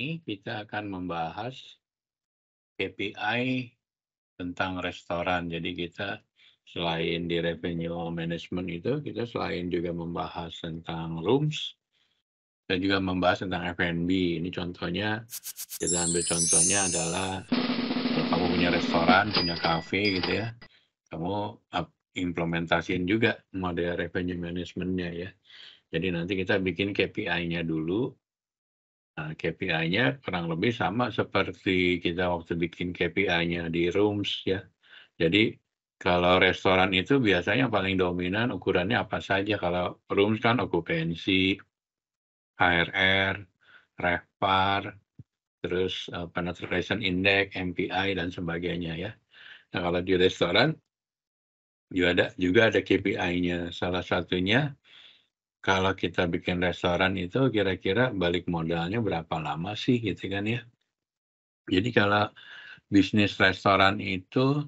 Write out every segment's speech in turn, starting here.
Ini kita akan membahas KPI tentang restoran. Jadi kita selain di revenue management itu, kita selain juga membahas tentang rooms, kita juga membahas tentang F&B. Ini contohnya, kita ambil contohnya adalah kalau kamu punya restoran, punya cafe gitu ya, kamu implementasiin juga model revenue managementnya ya. Jadi nanti kita bikin KPI-nya dulu. Nah, KPI-nya kurang lebih sama seperti kita waktu bikin KPI-nya di rooms ya. Jadi kalau restoran itu biasanya paling dominan ukurannya apa saja. Kalau rooms kan okupansi, HRR, RevPAR, terus penetration index, MPI dan sebagainya ya. Nah, kalau di restoran juga ada KPI-nya. Salah satunya kalau kita bikin restoran itu kira-kira balik modalnya berapa lama sih gitu kan ya. Jadi kalau bisnis restoran itu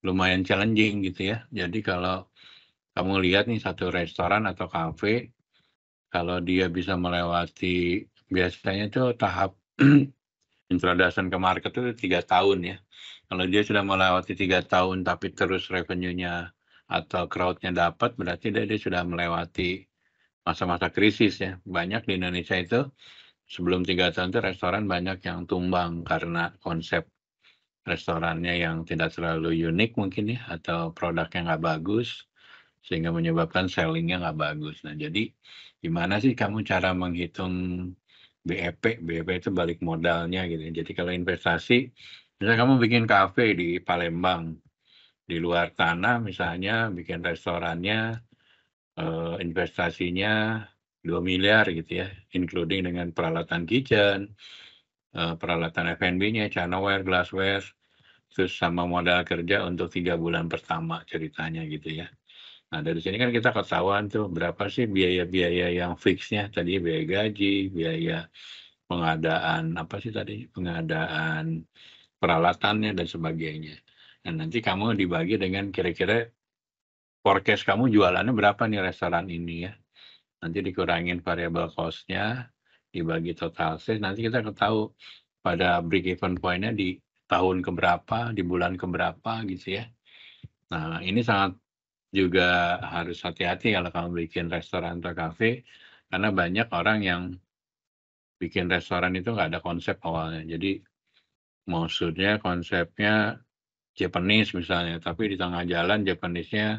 lumayan challenging gitu ya. Jadi kalau kamu lihat nih satu restoran atau kafe, kalau dia bisa melewati biasanya itu tahap introduction ke market itu 3 tahun ya. Kalau dia sudah melewati 3 tahun tapi terus revenue-nya atau crowd-nya dapat, berarti dia sudah melewati masa-masa krisis ya. Banyak di Indonesia itu sebelum 3 tahun itu restoran banyak yang tumbang karena konsep restorannya yang tidak terlalu unik mungkin ya, atau produknya nggak bagus, sehingga menyebabkan selling-nya nggak bagus. Nah, jadi gimana sih kamu cara menghitung BEP? BEP itu balik modalnya gitu ya. Jadi kalau investasi, misalnya kamu bikin kafe di Palembang, di luar tanah misalnya bikin restorannya, investasinya 2 miliar gitu ya, including dengan peralatan kitchen, peralatan F&B-nya, channelware, glassware, terus sama modal kerja untuk 3 bulan pertama ceritanya gitu ya. Nah, dari sini kan kita ketahuan tuh berapa sih biaya-biaya yang fixnya tadi, biaya gaji, biaya pengadaan apa sih tadi, pengadaan peralatannya dan sebagainya. Dan nanti kamu dibagi dengan kira-kira forecast kamu jualannya berapa nih restoran ini ya. Nanti dikurangin variable cost-nya, dibagi total sales, nanti kita ketahui pada break even point-nya di tahun keberapa, di bulan keberapa gitu ya. Nah, ini sangat juga harus hati-hati kalau kamu bikin restoran atau kafe, karena banyak orang yang bikin restoran itu nggak ada konsep awalnya. Jadi maksudnya konsepnya Japanese misalnya, tapi di tengah jalan Japanese-nya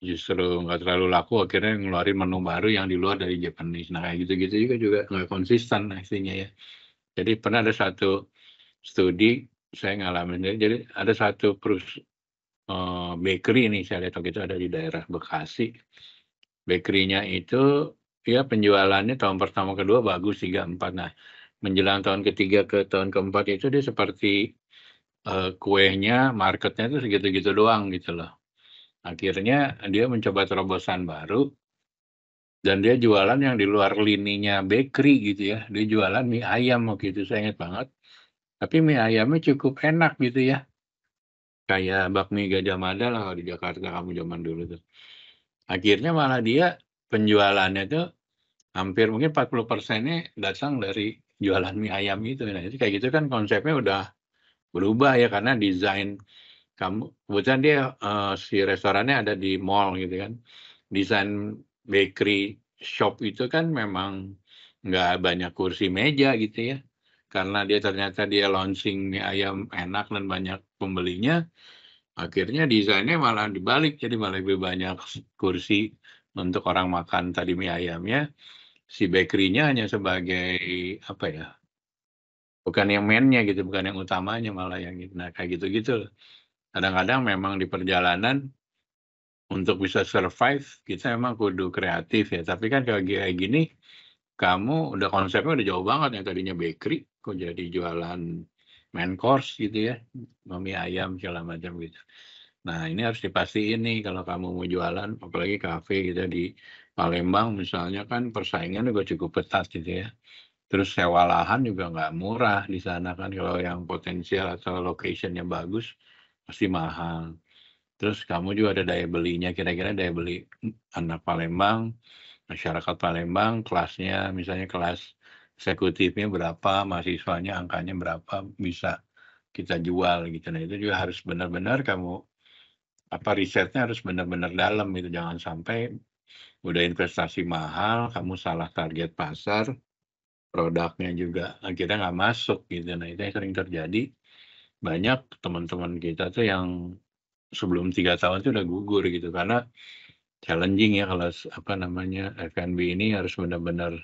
justru nggak terlalu laku, akhirnya ngeluarin menu baru yang di luar dari Japanese. Nah, kayak gitu-gitu juga nggak konsisten artinya ya. Jadi pernah ada satu studi, saya ngalamin, jadi ada satu bakery nih, saya lihat waktu itu ada di daerah Bekasi. Bakery-nya itu, ya penjualannya tahun pertama, kedua bagus, 3, 4. Nah, menjelang tahun ketiga ke tahun keempat itu dia seperti, kuenya, marketnya itu segitu-gitu doang gitu loh. Akhirnya dia mencoba terobosan baru, dan dia jualan yang di luar lininya bakery gitu ya. Dia jualan mie ayam waktu itu, saya ingat banget. Tapi mie ayamnya cukup enak gitu ya. Kayak bakmi Gajah Mada lah kalau di Jakarta kamu zaman dulu tuh. Akhirnya malah dia penjualannya tuh hampir mungkin 40%-nya datang dari jualan mie ayam itu. Nah, itu kayak gitu kan konsepnya udah berubah ya karena desain kamu kebetulan dia, si restorannya ada di mall gitu kan. Desain bakery shop itu kan memang nggak banyak kursi meja gitu ya. Karena dia ternyata dia launching mie ayam enak dan banyak pembelinya, akhirnya desainnya malah dibalik, jadi malah lebih banyak kursi untuk orang makan tadi mie ayamnya, si bakery-nya hanya sebagai, apa ya, bukan yang main-nya gitu, bukan yang utamanya malah yang gitu. Nah, kayak gitu-gitu loh. Kadang-kadang memang di perjalanan untuk bisa survive, kita memang kudu kreatif ya, tapi kan kalau kayak gini, kamu udah konsepnya udah jauh banget, yang tadinya bakery, kok jadi jualan main course gitu ya, mie ayam segala macam gitu. Nah, ini harus dipastiin nih kalau kamu mau jualan, apalagi kafe gitu di Palembang misalnya kan persaingan juga cukup ketat gitu ya. Terus sewa lahan juga nggak murah di sana kan, kalau yang potensial atau location-nya bagus, pasti mahal. Terus kamu juga ada daya belinya, kira-kira daya beli anak Palembang masyarakat Palembang kelasnya misalnya kelas eksekutifnya berapa, mahasiswanya angkanya berapa, bisa kita jual gitu. Nah itu juga harus benar-benar kamu risetnya harus benar-benar dalam gitu, jangan sampai udah investasi mahal, kamu salah target pasar, produknya juga akhirnya nggak masuk gitu. Nah itu yang sering terjadi, banyak teman-teman kita tuh yang sebelum 3 tahun tuh udah gugur gitu, karena challenging ya kalau F&B ini harus benar-benar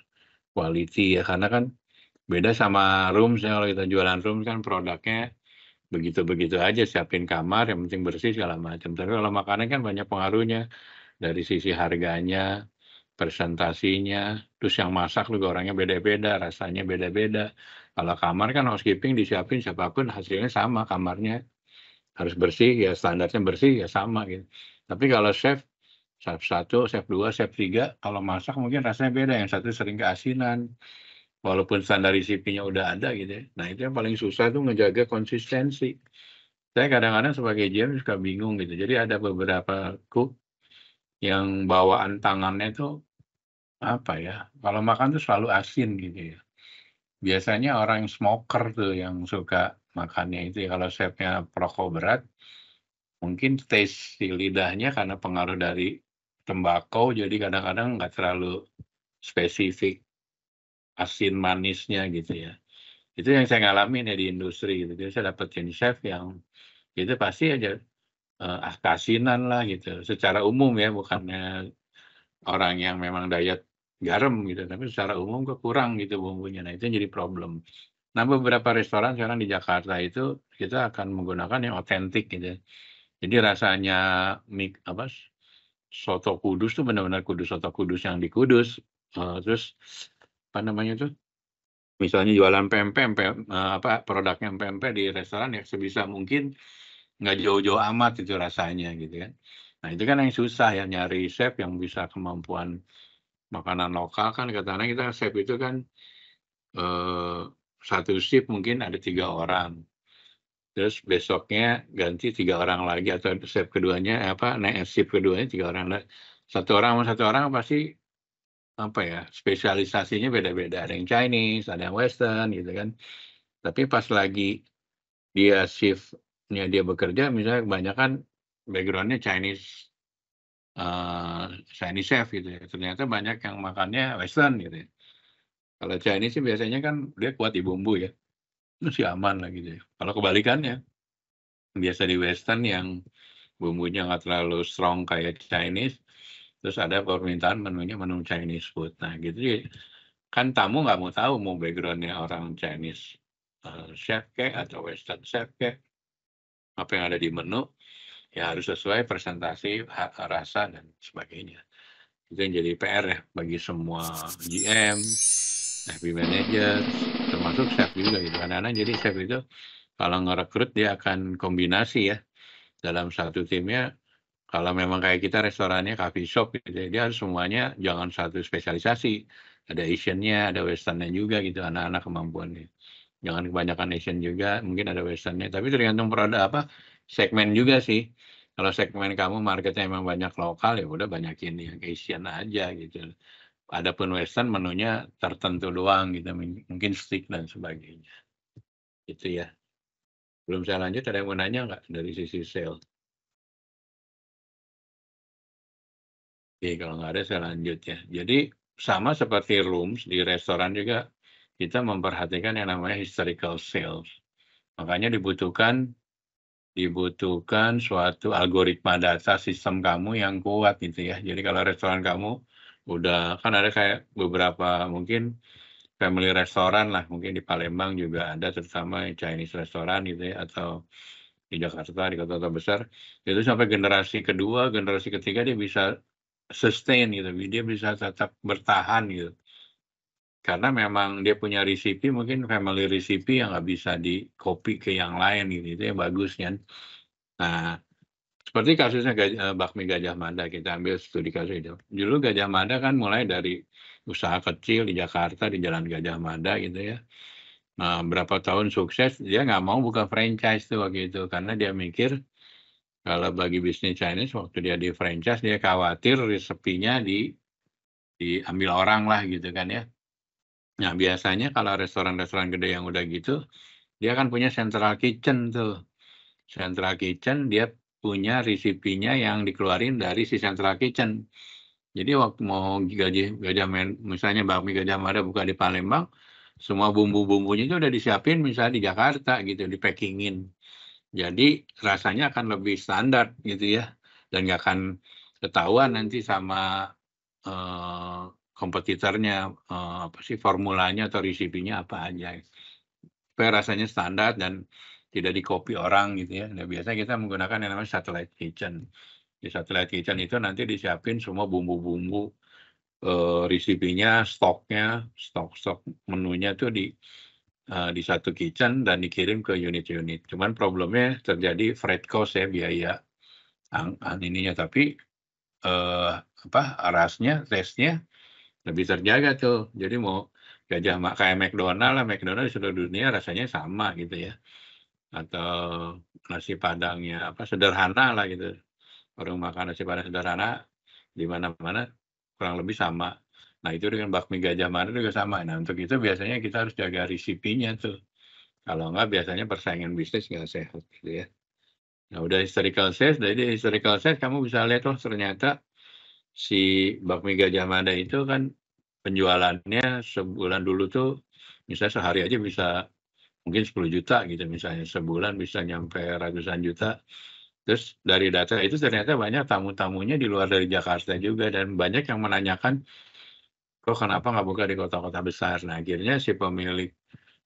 quality ya, karena kan beda sama rooms ya, kalau kita jualan rooms kan produknya begitu-begitu aja, siapin kamar yang penting bersih segala macam. Tapi kalau makanan kan banyak pengaruhnya, dari sisi harganya, presentasinya, terus yang masak juga orangnya beda-beda, rasanya beda-beda. Kalau kamar kan housekeeping disiapin siapapun hasilnya sama, kamarnya harus bersih ya, standarnya bersih ya sama gitu. Tapi kalau chef 1, chef 2, chef 3, kalau masak mungkin rasanya beda, yang satu sering keasinan, walaupun standar resipinya udah ada gitu ya. Nah itu yang paling susah tuh ngejaga konsistensi. Saya kadang-kadang sebagai GM suka bingung gitu. Jadi ada beberapa cook yang bawaan tangannya tuh apa ya, kalau makan tuh selalu asin gitu ya. Biasanya orang smoker tuh yang suka makannya itu ya, kalau chefnya perokok berat, mungkin taste di lidahnya karena pengaruh dari tembakau, jadi kadang-kadang nggak terlalu spesifik asin manisnya gitu ya. Itu yang saya ngalamin ya di industri gitu. Jadi saya dapetin chef yang itu pasti aja keasinan lah gitu. Secara umum ya, bukannya orang yang memang diet garam gitu, tapi secara umum kok kurang gitu bumbunya. Nah itu yang jadi problem. Nah beberapa restoran sekarang di Jakarta itu kita akan menggunakan yang otentik gitu ya. Jadi rasanya soto Kudus tuh benar-benar soto Kudus yang di Kudus. Terus apa namanya tuh, misalnya jualan produknya pempek di restoran ya sebisa mungkin nggak jauh-jauh amat itu rasanya gitu kan. Nah itu kan yang susah ya, nyari chef yang bisa kemampuan makanan lokal kan, katanya kita chef itu kan eh, satu shift mungkin ada 3 orang. Terus besoknya ganti 3 orang lagi, atau shift keduanya shift keduanya 3 orang lagi. Satu orang sama satu orang pasti spesialisasinya beda-beda. Ada yang Chinese, ada yang Western gitu kan. Tapi pas lagi dia shift-nya dia bekerja, misalnya kebanyakan background-nya Chinese chef gitu ya. Ternyata banyak yang makannya Western gitu ya. Kalau Chinese sih biasanya kan dia kuat di bumbu ya, masih aman lah gitu ya. Kalau kebalikannya, biasa di Western yang bumbunya nggak terlalu strong kayak Chinese, terus ada permintaan menunya menu Chinese food. Nah gitu ya, kan tamu nggak mau tahu mau background-nya orang Chinese chef kek atau Western chef kek, apa yang ada di menu ya harus sesuai presentasi, rasa dan sebagainya. Itu yang jadi PR ya bagi semua GM, FB managers, termasuk chef juga gitu. Kadang-kadang jadi chef itu kalau ngerekrut dia akan kombinasi ya dalam satu timnya. Kalau memang kayak kita restorannya coffee shop gitu ya, dia harus semuanya jangan satu spesialisasi. Ada Asian-nya, ada Western-nya juga gitu, anak-anak kemampuannya. Jangan kebanyakan Asian juga, mungkin ada Western-nya. Tapi tergantung produk segmen juga sih. Kalau segmen kamu marketnya emang banyak lokal, ya udah banyakin yang Asian aja gitu. Adapun Western menunya tertentu doang gitu, mungkin steak dan sebagainya. Itu ya. Belum saya lanjut, ada yang mau nanya nggak dari sisi sales? Oke, kalau nggak ada saya lanjut ya. Jadi sama seperti rooms di restoran juga kita memperhatikan yang namanya historical sales. Makanya dibutuhkan suatu algoritma data sistem kamu yang kuat gitu ya. Jadi kalau restoran kamu udah kan ada kayak beberapa mungkin family restoran lah, mungkin di Palembang juga ada, terutama Chinese restoran gitu ya, atau di Jakarta, di kota-kota besar, itu sampai generasi kedua, generasi ketiga dia bisa sustain gitu, dia bisa tetap bertahan gitu. Karena memang dia punya resipi, mungkin family recipe yang nggak bisa di-copy ke yang lain gitu, itu yang bagus kan. Nah, seperti kasusnya bakmi Gajah Mada, kita ambil studi kasus itu. Dulu Gajah Mada kan mulai dari usaha kecil di Jakarta, di Jalan Gajah Mada gitu ya. Nah, berapa tahun sukses, dia nggak mau buka franchise tuh waktu itu, karena dia mikir kalau bagi bisnis Chinese waktu dia di franchise dia khawatir resepinya diambil orang lah gitu kan ya. Nah biasanya kalau restoran-restoran gede yang udah gitu, dia kan punya central kitchen tuh. Central kitchen dia punya resipinya yang dikeluarin dari si central kitchen. Jadi waktu mau Gajah misalnya bakmi Gajah Mada buka di Palembang, semua bumbu-bumbunya itu udah disiapin misalnya di Jakarta gitu, dipackingin. Jadi rasanya akan lebih standar gitu ya, dan nggak akan ketahuan nanti sama kompetitornya apa sih formulanya atau resipinya apa aja. Supaya rasanya standar dan tidak di-copy orang gitu ya. Nah, biasanya kita menggunakan yang namanya satellite kitchen. Di satellite kitchen itu nanti disiapin semua bumbu-bumbu, resipinya, stok menunya tuh di satu kitchen dan dikirim ke unit-unit. Cuman problemnya terjadi freight cost ya, biaya ininya, tapi rasnya, taste-nya lebih terjaga tuh. Jadi mau kayak McDonald di seluruh dunia rasanya sama gitu ya. Atau nasi padangnya sederhana lah gitu. Warung makan nasi padang sederhana di mana-mana kurang lebih sama. Nah, itu dengan bakmi Gajah Mada juga sama. Nah, untuk itu biasanya kita harus jaga resipinya tuh. Kalau enggak biasanya persaingan bisnis nggak sehat gitu ya. Nah, udah historical sales, dari historical sales kamu bisa lihat loh ternyata si bakmi Gajah Mada itu kan penjualannya sebulan dulu tuh misalnya sehari aja bisa mungkin 10 juta gitu misalnya, sebulan bisa nyampe ratusan juta. Terus dari data itu ternyata banyak tamu-tamunya di luar dari Jakarta juga dan banyak yang menanyakan, "Kok kenapa nggak buka di kota-kota besar?" Nah, akhirnya si pemilik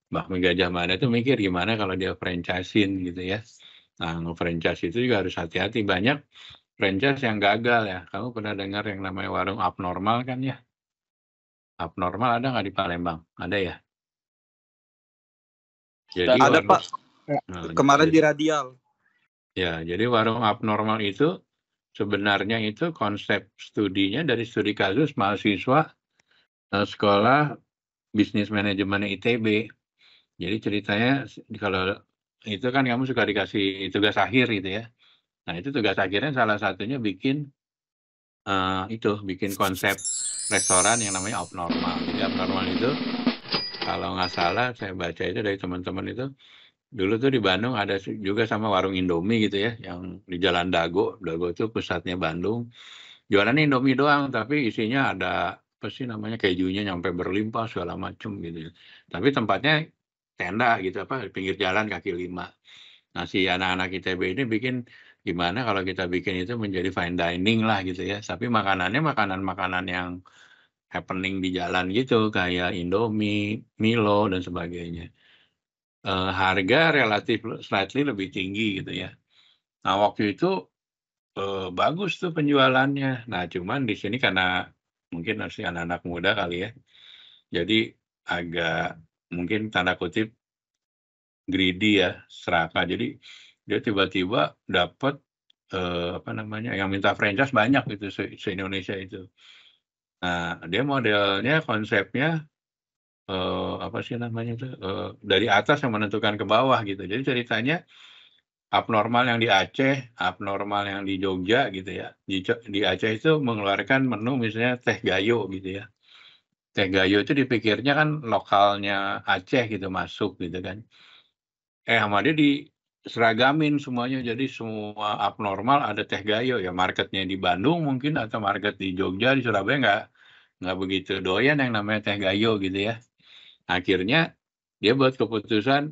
bakmi Gajah Mada itu mikir gimana kalau dia franchise-in gitu ya. Nah, nge-franchise itu juga harus hati-hati, banyak franchise yang gagal ya. Kamu pernah dengar yang namanya warung Abnormal kan ya? Abnormal ada nggak di Palembang? Ada ya? Jadi Ada warung Pak, kemarin di Radial. Ya, jadi warung Abnormal itu sebenarnya itu konsep studinya dari studi kasus mahasiswa sekolah bisnis manajemen ITB. Jadi ceritanya kalau itu kan kamu suka dikasih tugas akhir gitu ya. Nah, itu tugas akhirnya salah satunya bikin bikin konsep restoran yang namanya Abnormal. Jadi Abnormal itu kalau nggak salah saya baca itu dari teman-teman itu, dulu tuh di Bandung ada juga sama warung Indomie gitu ya, yang di Jalan Dago. Dago itu pusatnya Bandung. Jualannya Indomie doang, tapi isinya ada apa sih namanya, kejunya nyampe berlimpah segala macem gitu ya. Tapi tempatnya tenda gitu, di pinggir jalan kaki lima. Nah, si anak-anak ITB ini bikin gimana kalau kita bikin itu menjadi fine dining lah gitu ya. Tapi makanannya makanan-makanan yang happening di jalan gitu, kayak Indomie, Milo, dan sebagainya. Harga relatif slightly lebih tinggi gitu ya. Nah, waktu itu bagus tuh penjualannya. Nah, cuman di sini karena mungkin masih anak-anak muda kali ya, jadi agak mungkin tanda kutip greedy ya, serakah. Jadi dia tiba-tiba dapat yang minta franchise banyak gitu se-Indonesia itu. Nah, dia modelnya konsepnya apa sih namanya itu dari atas yang menentukan ke bawah gitu. Jadi ceritanya Abnormal yang di Aceh, abnormal yang di Jogja gitu ya. Di Aceh itu mengeluarkan menu misalnya teh gayo gitu ya. Teh gayo itu dipikirnya kan lokalnya Aceh gitu masuk gitu kan. Sama dia diseragamin semuanya, jadi semua abnormal ada teh gayo ya, marketnya di Bandung mungkin atau market di Jogja, di Surabaya nggak begitu doyan yang namanya teh gayo gitu ya. Akhirnya dia buat keputusan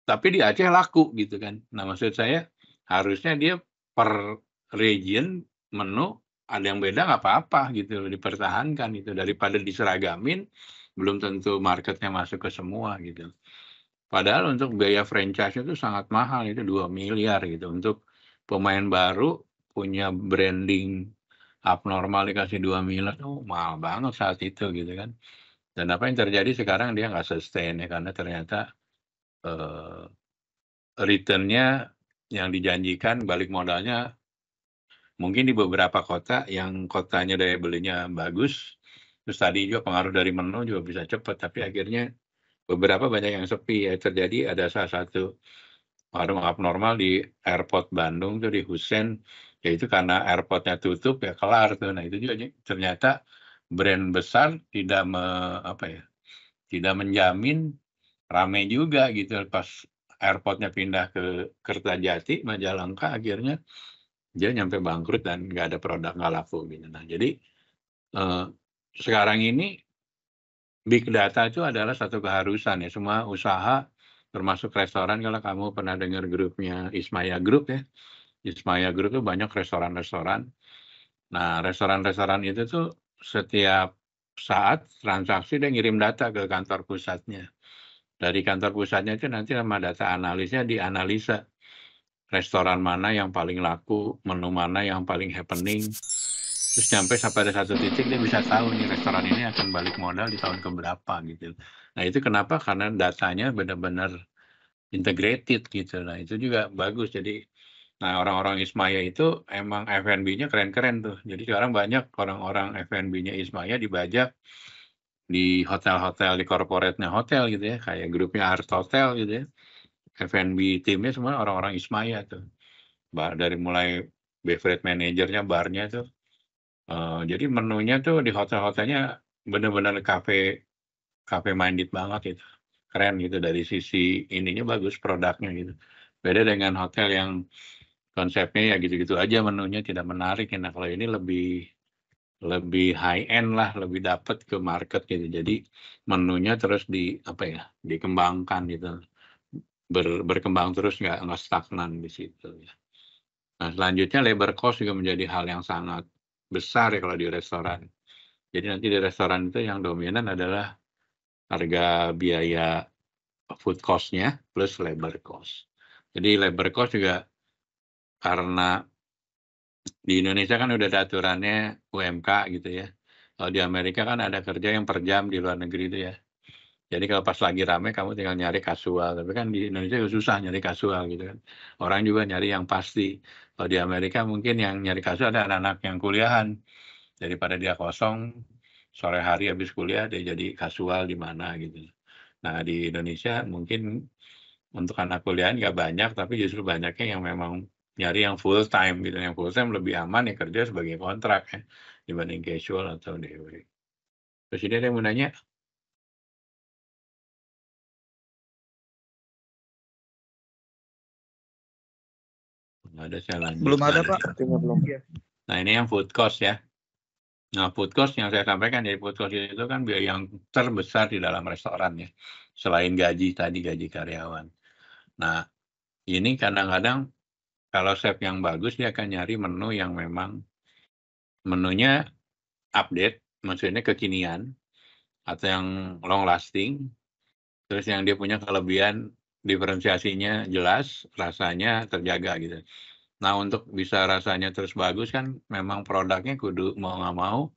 tapi di Aceh laku gitu kan. Nah, maksud saya harusnya dia per region menu ada yang beda nggak apa-apa gitu loh, dipertahankan itu daripada diseragamin, belum tentu marketnya masuk ke semua gitu. Padahal untuk biaya franchise itu sangat mahal, itu 2 miliar gitu. Untuk pemain baru punya branding abnormal dikasih 2 miliar, mahal banget saat itu gitu kan. Dan apa yang terjadi sekarang dia nggak sustain ya, karena ternyata return-nya yang dijanjikan balik modalnya mungkin di beberapa kota yang kotanya daya belinya bagus, terus tadi juga pengaruh dari menu juga bisa cepat, tapi akhirnya beberapa banyak yang sepi ya. Terjadi ada salah satu warung abnormal di airport Bandung tuh di Hussein, yaitu karena airportnya tutup ya kelar tuh. Nah, itu juga ternyata brand besar tidak tidak menjamin rame juga gitu. Pas airport-nya pindah ke Kertajati, Majalengka, akhirnya dia nyampe bangkrut dan nggak ada produk, nggak laku gitu. Nah, jadi sekarang ini big data itu adalah satu keharusan ya. Semua usaha termasuk restoran, kalau kamu pernah dengar grupnya Ismaya Group ya. Ismaya Group itu banyak restoran-restoran. Nah, restoran-restoran itu tuh setiap saat transaksi dia ngirim data ke kantor pusatnya. Dari kantor pusatnya itu nanti sama data analisnya dianalisa. Restoran mana yang paling laku, menu mana yang paling happening. Terus sampai ada satu titik dia bisa tahu nih restoran ini akan balik modal di tahun keberapa gitu. Nah, itu kenapa? Karena datanya benar-benar integrated gitu. Nah, itu juga bagus. Jadi, nah orang-orang Ismaya itu emang F&B-nya keren-keren tuh. Jadi sekarang banyak orang-orang F&B-nya Ismaya dibajak di hotel-hotel, di corporate-nya hotel gitu ya, kayak grupnya Art Hotel gitu ya. F&B timnya semua orang-orang Ismaya tuh. Dari mulai beverage manajernya, barnya tuh. Jadi menunya tuh di hotel-hotelnya benar-benar cafe minded banget gitu. Keren gitu, dari sisi ininya bagus, produknya gitu. Beda dengan hotel yang konsepnya ya gitu-gitu aja, menunya tidak menarik. Nah, kalau ini lebih high end lah, lebih dapat ke market gitu. Jadi menunya terus dikembangkan gitu. Berkembang terus, nggak stagnan di situ ya. Nah, selanjutnya labor cost juga menjadi hal yang sangat besar ya kalau di restoran. Jadi nanti di restoran itu yang dominan adalah harga biaya food cost-nya plus labor cost. Jadi labor cost juga karena di Indonesia kan udah ada aturannya UMK gitu ya. Kalau di Amerika kan ada kerja yang per jam di luar negeri itu ya. Jadi kalau pas lagi rame kamu tinggal nyari kasual, tapi kan di Indonesia juga susah nyari kasual gitu kan. Orang juga nyari yang pasti. Kalau di Amerika mungkin yang nyari kasual ada anak-anak yang kuliahan. Daripada dia kosong, sore hari habis kuliah dia jadi kasual di mana gitu. Nah, di Indonesia mungkin untuk anak kuliahan nggak banyak, tapi justru banyaknya yang memang nyari yang full time gitu. Yang full time lebih aman ya kerja sebagai kontrak ya, dibanding casual atau DW. Terus ini ada yang mau nanya? Nggak ada, saya lanjut. Belum ada, Pak. Belum. Nah, ini yang food cost ya. Nah, food cost yang saya sampaikan, jadi food cost itu kan biaya yang terbesar di dalam restoran ya. Selain gaji tadi, gaji karyawan. Nah, ini kadang-kadang kalau chef yang bagus dia akan nyari menu yang memang menunya update, maksudnya kekinian, atau yang long lasting, terus yang dia punya kelebihan, diferensiasinya jelas, rasanya terjaga gitu. Nah, untuk bisa rasanya terus bagus kan memang produknya kudu mau nggak mau,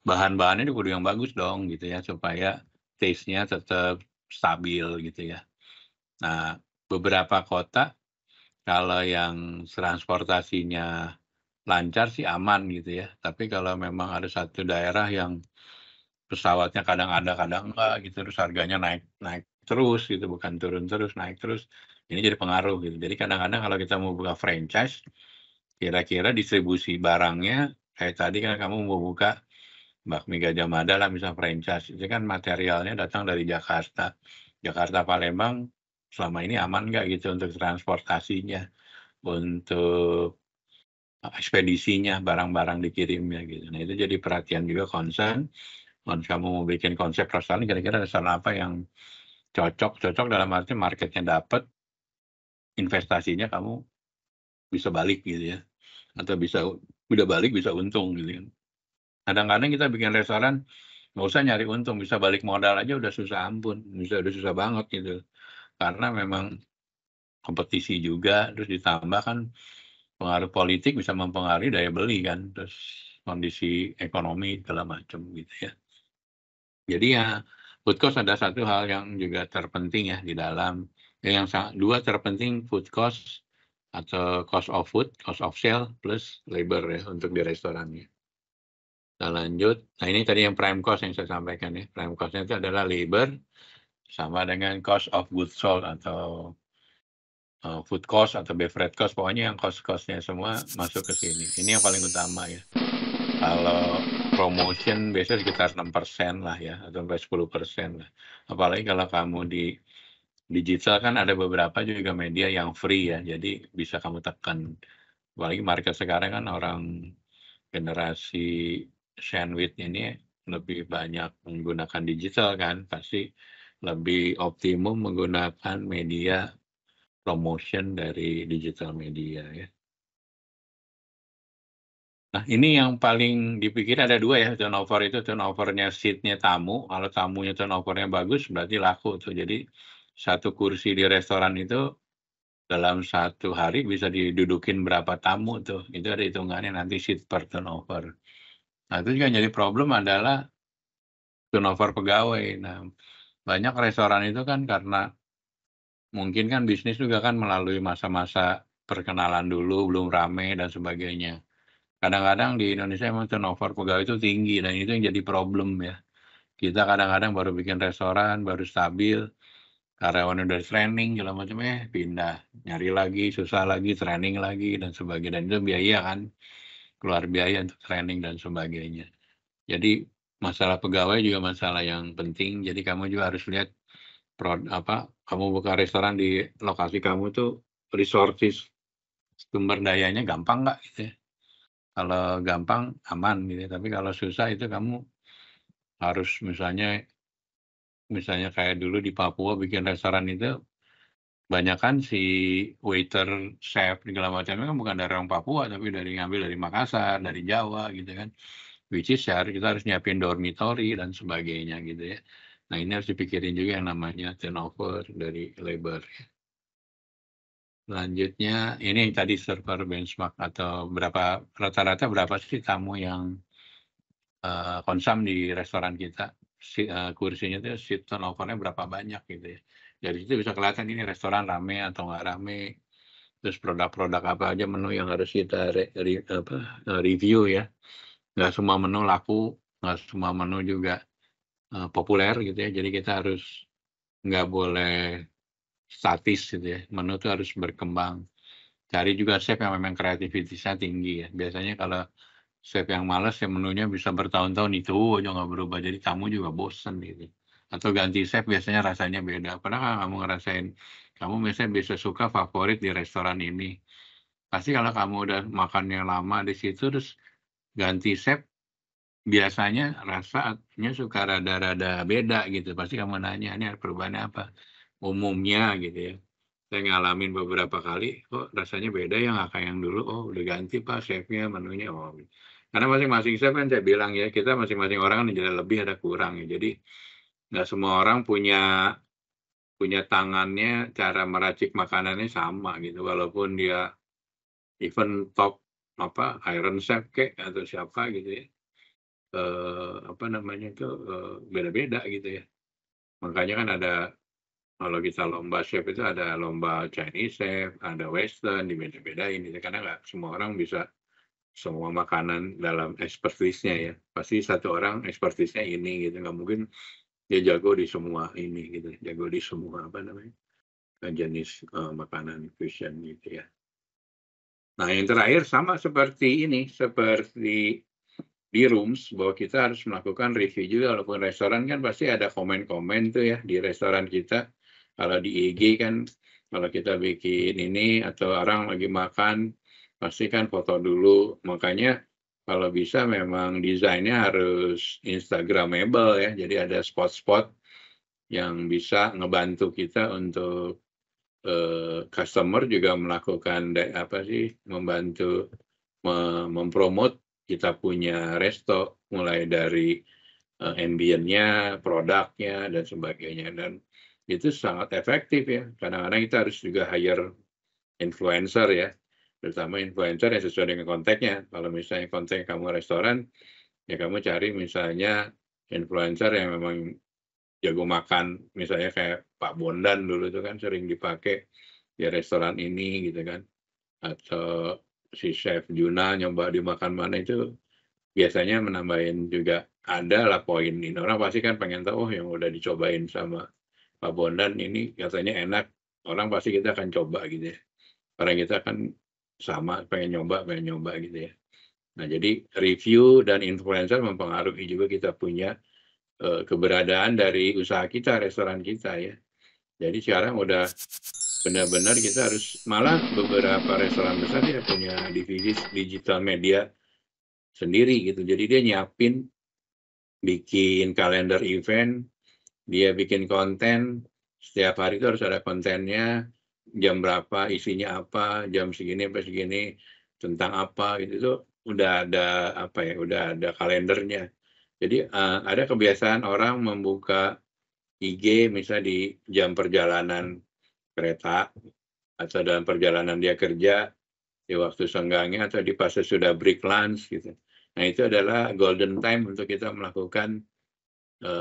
bahan-bahannya kudu yang bagus dong gitu ya, supaya taste-nya tetap stabil gitu ya. Nah, beberapa kota kalau yang transportasinya lancar sih aman gitu ya. Tapi kalau memang ada satu daerah yang pesawatnya kadang ada kadang enggak gitu, terus harganya naik terus gitu, bukan turun terus, naik terus, ini jadi pengaruh gitu. Jadi kadang-kadang kalau kita mau buka franchise, kira-kira distribusi barangnya kayak tadi kan kamu mau buka bakmi Gajah Mada lah misal franchise, itu kan materialnya datang dari Jakarta Palembang, selama ini aman nggak gitu untuk transportasinya, untuk ekspedisinya, barang-barang dikirimnya gitu. Nah, itu jadi perhatian juga, concern. Kalau kamu mau bikin konsep restoran, kira-kira restoran apa yang cocok dalam arti marketnya dapat, investasinya kamu bisa balik gitu ya, atau udah balik bisa untung gitu kan. Kadang-kadang kita bikin restoran nggak usah nyari untung, bisa balik modal aja udah susah ampun, udah susah banget gitu. Karena memang kompetisi juga, terus ditambah kan pengaruh politik bisa mempengaruhi daya beli kan, terus kondisi ekonomi segala macam gitu ya. Jadi ya food cost ada satu hal yang juga terpenting ya di dalam, dua terpenting, food cost atau cost of food, cost of sale plus labor ya untuk di restorannya. Kita lanjut. Nah, ini tadi yang prime cost yang saya sampaikan ya. Prime cost-nya itu adalah labor sama dengan cost of goods sold atau food cost atau beverage cost. Pokoknya yang cost-cost-nya semua masuk ke sini. Ini yang paling utama ya. Kalau promotion biasanya sekitar 6% lah ya, atau sampai 10% lah. Apalagi kalau kamu di digital kan ada beberapa juga media yang free ya, jadi bisa kamu tekan. Apalagi market sekarang kan orang generasi sandwich ini lebih banyak menggunakan digital kan, pasti lebih optimum menggunakan media promotion dari digital media ya. Nah, ini yang paling dipikir ada 2 ya, turnover itu turnover-nya seat-nya tamu, kalau tamunya turnover-nya bagus berarti laku tuh. Jadi, 1 kursi di restoran itu dalam 1 hari bisa didudukin berapa tamu tuh, itu ada hitungannya nanti seat per turnover. Nah, itu juga jadi problem adalah turnover pegawai. Nah, banyak restoran itu kan karena mungkin kan bisnis juga kan melalui masa-masa perkenalan dulu, belum rame dan sebagainya. Kadang-kadang di Indonesia memang turnover pegawai itu tinggi dan itu yang jadi problem ya. Kita kadang-kadang baru bikin restoran, baru stabil, karyawan udah training segala macam, pindah, nyari lagi, susah lagi, training lagi dan sebagainya. Dan itu biaya kan, keluar biaya untuk training dan sebagainya. Jadi masalah pegawai juga masalah yang penting. Jadi kamu juga harus lihat kamu buka restoran di lokasi kamu tuh resources sumber dayanya gampang nggak gitu ya. Kalau gampang aman gitu ya, tapi kalau susah itu kamu harus misalnya kayak dulu di Papua bikin restoran itu, banyakan si waiter, chef, segala macamnya kan bukan dari orang Papua, tapi ngambil dari Makassar, dari Jawa gitu kan. Which is kita harus nyiapin dormitory dan sebagainya gitu ya. Nah, ini harus dipikirin juga yang namanya turnover dari labor. Selanjutnya, ini tadi server benchmark atau rata-rata berapa sih tamu yang konsum di restoran kita, kursinya itu seat turnover-nya berapa banyak gitu ya. Dari situ bisa kelihatan ini restoran rame atau nggak rame, terus produk-produk apa aja menu yang harus kita review ya. Nggak semua menu laku, nggak semua menu juga populer gitu ya. Jadi kita harus nggak boleh statis gitu ya. Menu itu harus berkembang. Cari juga chef yang memang kreativitasnya tinggi ya. Biasanya kalau chef yang malas ya menunya bisa bertahun-tahun itu aja nggak berubah. Jadi tamu juga bosen gitu. Atau ganti chef biasanya rasanya beda. Pernah nggak kamu ngerasain, kamu biasanya bisa suka favorit di restoran ini. Pasti kalau kamu udah makannya lama di situ terus ganti chef, biasanya rasanya suka rada-rada beda gitu. Pasti kamu nanya, ini perubahannya apa? Umumnya gitu ya. Saya ngalamin beberapa kali, kok rasanya beda ya nggak kayak yang dulu. Oh, udah ganti Pak chefnya, menunya. Oh, karena masing-masing chef kan saya bilang ya, kita masing-masing orang kan ada lebih ada kurang ya. Jadi nggak semua orang punya tangannya, cara meracik makanannya sama gitu. Walaupun dia even top Iron Chef kek atau siapa gitu ya. Apa namanya itu beda-beda gitu ya. Makanya kan ada, kalau kita lomba chef itu ada lomba Chinese chef, ada Western, dibeda-bedain gitu. Karena nggak semua orang bisa semua makanan dalam expertise-nya ya. Pasti satu orang expertise-nya ini gitu. Nggak mungkin dia jago di semua ini gitu. Jago di semua jenis makanan fusion gitu ya. Nah, yang terakhir sama seperti ini, seperti di rooms, bahwa kita harus melakukan review juga. Walaupun restoran kan pasti ada komen-komen tuh ya di restoran kita. Kalau di IG kan, kalau kita bikin ini atau orang lagi makan, pasti kan foto dulu. Makanya kalau bisa memang desainnya harus Instagramable ya. Jadi ada spot-spot yang bisa ngebantu kita untuk customer juga melakukan membantu mempromot kita punya resto, mulai dari ambience-nya, produknya dan sebagainya. Dan itu sangat efektif ya. Kadang-kadang kita harus juga hire influencer ya, terutama influencer yang sesuai dengan konteksnya. Kalau misalnya konteks kamu restoran, ya kamu cari misalnya influencer yang memang jago makan, misalnya kayak Pak Bondan dulu itu kan sering dipakai di restoran ini gitu kan, atau si Chef Juna nyoba dimakan mana itu biasanya menambahin juga ada lah poin ini. Orang pasti kan pengen tahu, oh yang udah dicobain sama Pak Bondan ini katanya enak, orang pasti kita akan coba gitu ya. Karena kita kan sama pengen nyoba gitu ya. Nah, jadi review dan influencer mempengaruhi juga kita punya keberadaan dari usaha kita, restoran kita ya. Jadi sekarang udah benar-benar kita harus, malah beberapa restoran besar dia punya divisi digital media sendiri gitu. Jadi dia nyiapin, bikin kalender event, dia bikin konten, setiap hari itu harus ada kontennya, jam berapa, isinya apa, jam segini sampai segini, tentang apa gitu. Itu udah ada apa ya, udah ada kalendernya. Jadi ada kebiasaan orang membuka IG misalnya di jam perjalanan kereta atau dalam perjalanan dia kerja, di waktu senggangnya atau di fase sudah break lunch gitu. Nah, itu adalah golden time untuk kita melakukan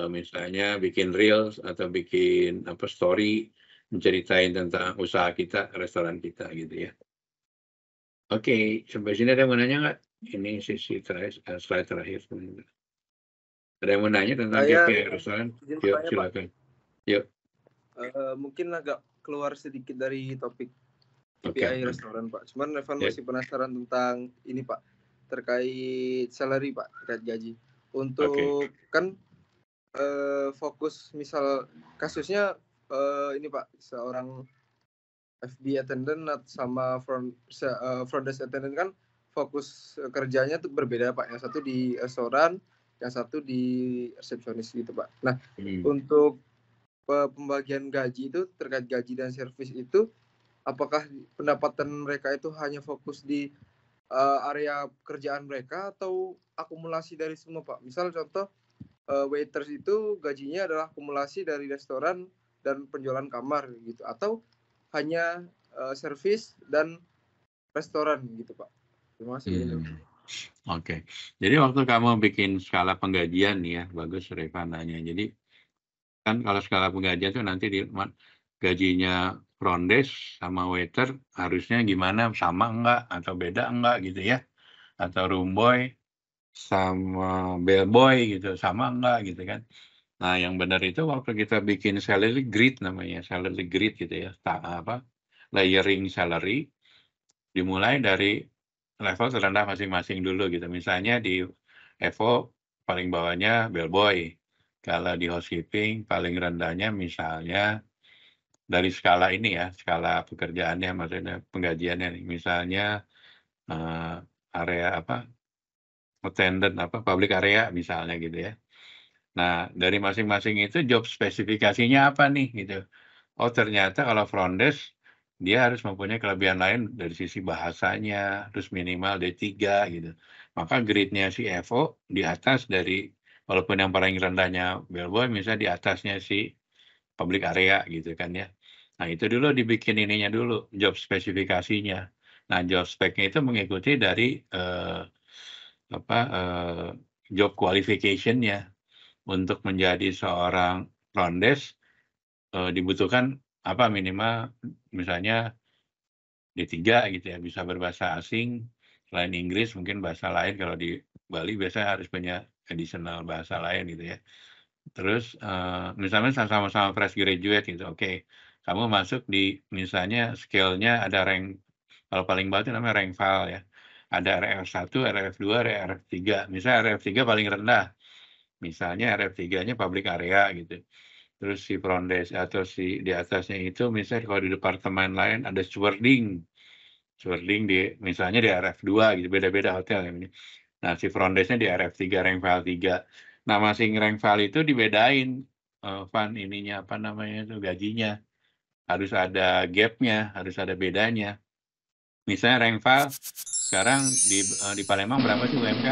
misalnya bikin reels atau bikin story menceritain tentang usaha kita, restoran kita gitu ya. Oke, sampai sini ada yang mau nanya nggak? Ini sesi terakhir, slide terakhir. Ada yang mau nanya tentang KPI restoran? Yuk, silakan. Yuk. Mungkin agak keluar sedikit dari topik KPI restoran, Pak. Cuman Evan masih penasaran tentang ini, Pak, terkait salary, Pak, terkait gaji. Untuk kan fokus misal kasusnya ini, Pak, seorang FB attendant sama front desk attendant kan fokus kerjanya tuh berbeda, Pak. Yang satu di restoran, yang satu di resepsionis gitu, Pak. Nah, untuk pembagian gaji itu terkait gaji dan servis itu, apakah pendapatan mereka itu hanya fokus di area kerjaan mereka atau akumulasi dari semua, Pak? Misal contoh waiters itu gajinya adalah akumulasi dari restoran dan penjualan kamar gitu, atau hanya servis dan restoran gitu, Pak? Terima kasih. Oke. Jadi waktu kamu bikin skala penggajian nih ya, bagus Revananya. Jadi kan kalau skala penggajian tuh nanti di gajinya front desk sama waiter harusnya gimana, sama enggak atau beda enggak gitu ya, atau room boy sama bellboy gitu sama enggak gitu kan. Nah, yang benar itu waktu kita bikin salary grid, namanya salary grid gitu ya, layering salary, dimulai dari level terendah masing-masing dulu gitu. Misalnya di Evo paling bawahnya bellboy, kalau di housekeeping paling rendahnya misalnya dari skala ini ya, skala pekerjaannya, maksudnya penggajiannya nih, misalnya area attendant public area misalnya gitu ya. Nah, dari masing-masing itu job spesifikasinya apa nih gitu. Oh, ternyata kalau front desk dia harus mempunyai kelebihan lain dari sisi bahasanya, terus minimal D3 gitu. Maka grade-nya si Evo di atas dari, walaupun yang paling rendahnya bellboy, misalnya di atasnya si public area gitu kan ya. Nah, itu dulu dibikin ininya dulu, job spesifikasinya. Nah, job spec-nya itu mengikuti dari job qualification-nya. Untuk menjadi seorang front desk dibutuhkan minimal misalnya D3 gitu ya, bisa berbahasa asing selain Inggris, mungkin bahasa lain. Kalau di Bali biasanya harus punya additional bahasa lain gitu ya. Terus misalnya sama-sama fresh graduate gitu, oke, kamu masuk di misalnya scale-nya ada rank, kalau paling bawah itu namanya rank file ya, ada RF1, RF2, RF3. Misalnya RF3 paling rendah, misalnya RF3-nya public area gitu. Terus si front desk atau si di atasnya itu misalnya kalau di departemen lain ada stewarding di misalnya di RF2 gitu, beda-beda hotel ini. Nah, si front desk-nya di RF3, rank file 3. Nah, masing rank file itu dibedain ininya itu gajinya. Harus ada gap-nya, harus ada bedanya. Misalnya rank file sekarang di Palembang berapa sih UMK?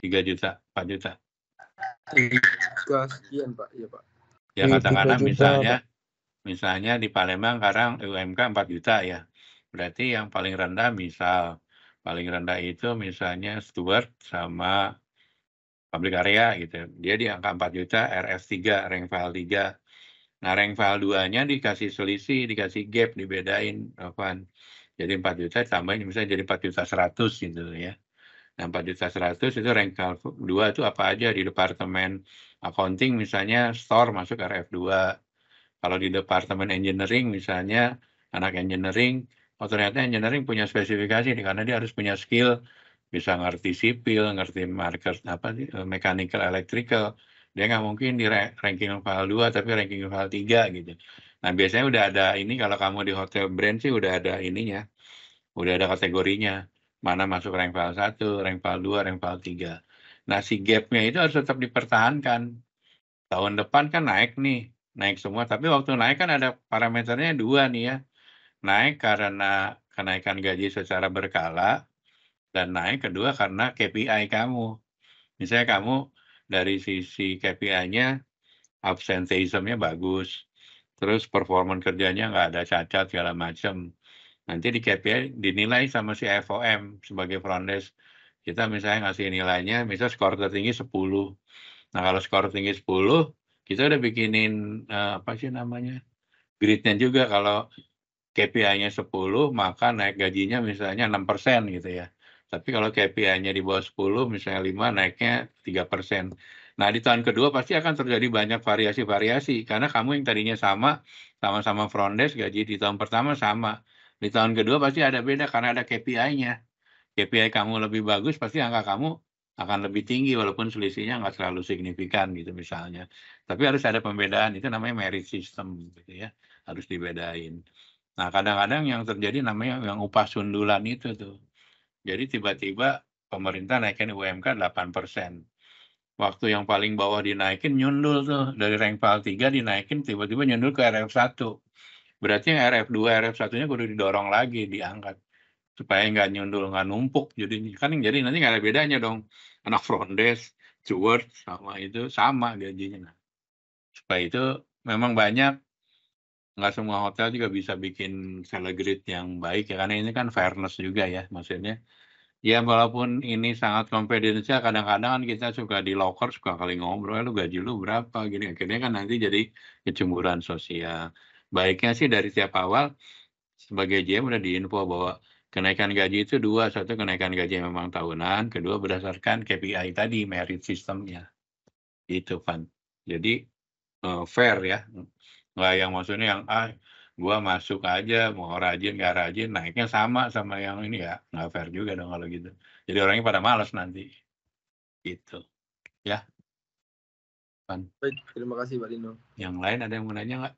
3 juta, 4 juta. Sekian, Pak. Iya, Pak. Ya katakanlah misalnya di Palembang sekarang UMK 4 juta ya. Berarti yang paling rendah paling rendah itu misalnya steward sama public area gitu. Dia di angka 4 juta, RF3, rank file 3. Nah, rank file 2-nya dikasih selisih, dikasih gap, dibedain. Jadi 4 juta tambahin misalnya jadi 4 juta 100 gitu ya. Nah, 4 juta 100 itu rank file 2 itu apa aja di departemen accounting, misalnya store masuk RF2. Kalau di departemen engineering misalnya anak engineering oh ternyata engineering punya spesifikasi nih, karena dia harus punya skill, bisa ngerti sipil, ngerti market apa sih, mechanical, electrical. Dia nggak mungkin di ranking level 2 tapi ranking level 3 gitu. Nah biasanya udah ada ini, kalau kamu di hotel brand sih udah ada ininya, udah ada kategorinya. Mana masuk rank level 1, rank level 2, rank level 3. Nah si gap-nya itu harus tetap dipertahankan. Tahun depan kan naik nih, naik semua, tapi waktu naik kan ada parameternya 2 nih ya. Naik karena kenaikan gaji secara berkala, dan naik kedua karena KPI kamu. Misalnya kamu dari sisi KPI-nya, absenteeism-nya bagus, terus performa kerjanya nggak ada cacat segala macam. Nanti di KPI dinilai sama si FOM sebagai front desk. Kita misalnya ngasih nilainya, misal skor tertinggi 10. Nah kalau skor tinggi 10, kita udah bikinin apa sih namanya, grid-nya juga. Kalau KPI-nya 10, maka naik gajinya misalnya 6% gitu ya. Tapi kalau KPI-nya di bawah 10, misalnya 5, naiknya 3%. Nah, di tahun kedua pasti akan terjadi banyak variasi-variasi, karena kamu yang tadinya sama-sama front desk, gaji di tahun pertama sama. Di tahun kedua pasti ada beda karena ada KPI-nya. KPI kamu lebih bagus, pasti angka kamu akan lebih tinggi, walaupun selisihnya nggak terlalu signifikan gitu misalnya. Tapi harus ada pembedaan, itu namanya merit system gitu ya, harus dibedain. Nah, kadang-kadang yang terjadi namanya yang upah sundulan itu tuh. Jadi tiba-tiba pemerintah naikin UMK 8%. Waktu yang paling bawah dinaikin nyundul tuh. Dari rank PAL 3 dinaikin tiba-tiba nyundul ke RF1. Berarti yang RF2, RF1-nya kudu didorong lagi, diangkat. Supaya nggak nyundul, nggak numpuk. Jadi kan jadi nanti nggak ada bedanya dong. Anak front desk, steward, sama itu, sama gajinya. Nah, supaya itu memang banyak, nggak semua hotel juga bisa bikin salary grade yang baik ya, karena ini kan fairness juga ya, maksudnya. Ya walaupun ini sangat confidential, kadang-kadang kan kita suka di loker, suka kali ngobrol, lu gaji lu berapa, gini. Akhirnya kan nanti jadi kecemburuan sosial. Baiknya sih dari tiap awal, sebagai GM udah diinfo bahwa kenaikan gaji itu dua, satu kenaikan gaji memang tahunan, kedua berdasarkan KPI tadi, merit systemnya. Itu, Van. Jadi fair ya, nggak yang maksudnya yang gua masuk aja mau rajin nggak rajin naiknya sama yang ini ya, nggak fair juga dong kalau gitu. Jadi orangnya pada malas nanti gitu ya, Van. Baik, terima kasih Pak Dino. Yang lain ada yang mau nanya nggak?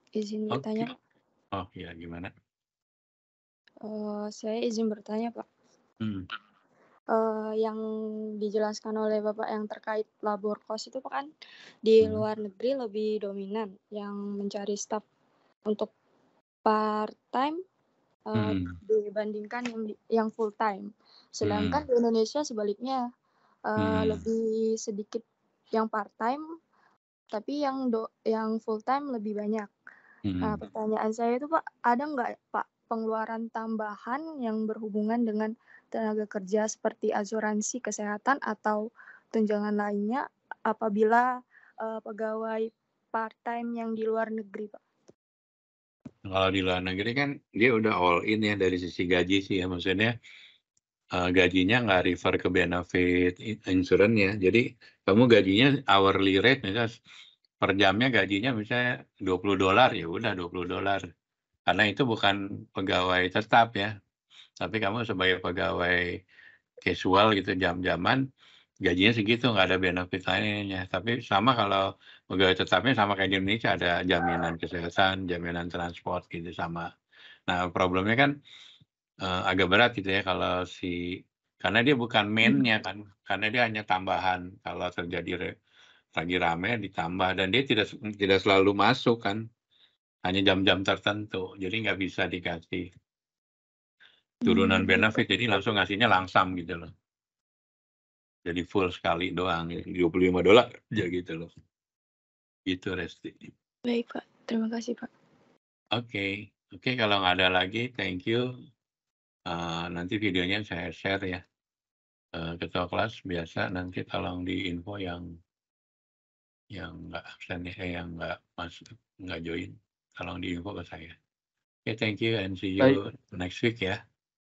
Izin bertanya, Pak. Oh ya, gimana? Saya izin bertanya, Pak. Yang dijelaskan oleh Bapak yang terkait labor cost itu Pak, kan di luar negeri lebih dominan yang mencari staff untuk part time dibandingkan yang full time. Sedangkan di Indonesia sebaliknya lebih sedikit yang part time, tapi yang full time lebih banyak. Nah, pertanyaan saya itu Pak, ada nggak Pak pengeluaran tambahan yang berhubungan dengan tenaga kerja seperti asuransi kesehatan atau tunjangan lainnya apabila pegawai part-time yang di luar negeri, Pak? Kalau di luar negeri kan dia udah all in ya dari sisi gaji sih ya, maksudnya gajinya nggak refer ke benefit insurance-nya. Jadi kamu gajinya hourly rate, misalnya per jamnya gajinya misalnya $20, ya udah $20. Karena itu bukan pegawai tetap ya, tapi kamu sebagai pegawai casual gitu, jam-jaman, gajinya segitu, nggak ada benefit lainnya. Tapi sama kalau pegawai tetapnya sama kayak di Indonesia, ada jaminan kesehatan, jaminan transport gitu sama. Nah problemnya kan agak berat gitu ya kalau karena dia bukan main-nya kan, karena dia hanya tambahan kalau terjadi lagi rame ditambah, dan dia tidak selalu masuk kan, hanya jam-jam tertentu, jadi nggak bisa dikasih turunan benefit, jadi langsung ngasihnya langsam gitu loh. Jadi full sekali doang, $25 aja gitu loh. Gitu Resti. Baik Pak, terima kasih Pak. Oke, kalau nggak ada lagi, thank you. Nanti videonya saya share ya. Ketua kelas biasa nanti tolong di info yang nggak absen ya, yang nggak masuk, nggak join, tolong di info ke saya. Oke, thank you and see you next week ya.